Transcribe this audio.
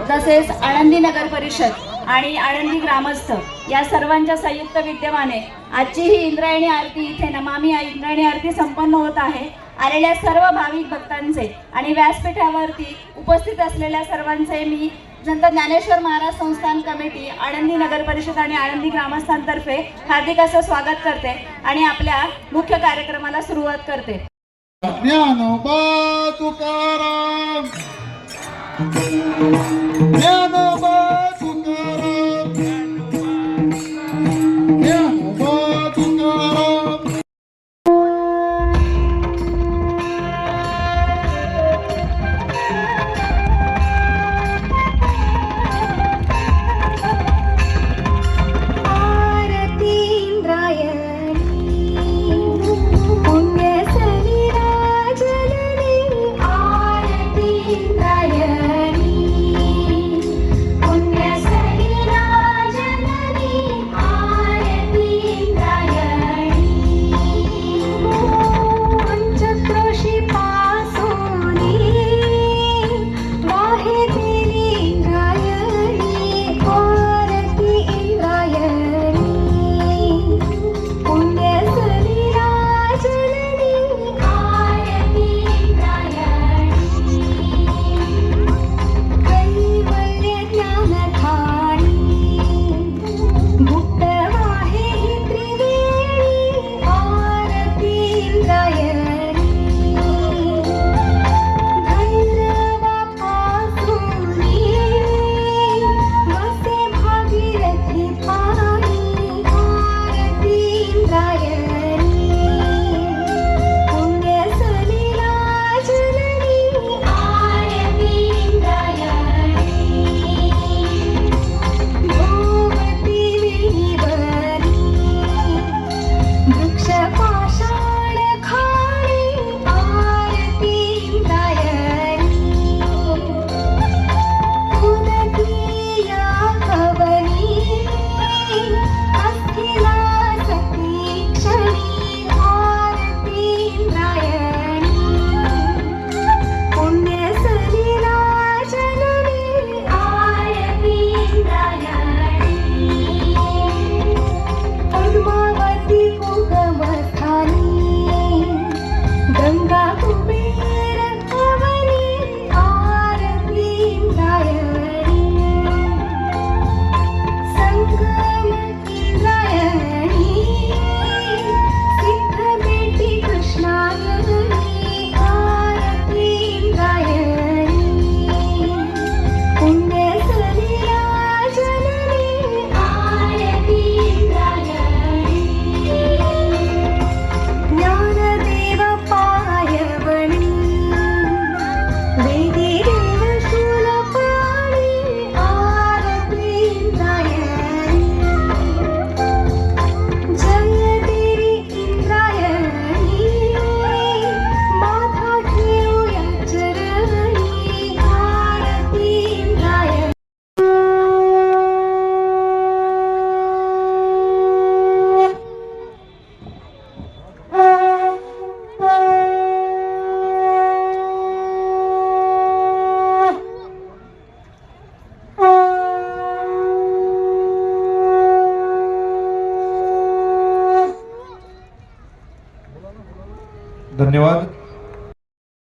तसेच आळंदी नगर परिषद आणि आळंदी ग्रामस्थ या सर्वांच्या संयुक्त विद्यमाने आजची ही इंद्रायणी आरती इथे नमामि इंद्रायणी आरती संपन्न होत आहे। आलेल्या सर्व भाविक भक्तांचे आणि व्यासपीठावरती उपस्थित असलेल्या सर्वांचे मी संत ज्ञानेश्वर महाराज संस्थान कमिटी आळंदी नगर परिषद आणि आळंदी ग्रामस्थांतर्फे हार्दिक असं स्वागत करते आणि आपल्या मुख्य कार्यक्रमाला सुरुवात करते। ज्ञानोबा तुकाराम, ज्ञानोबा तुकाराम, ज्ञानोबा तुकाराम। धन्यवाद।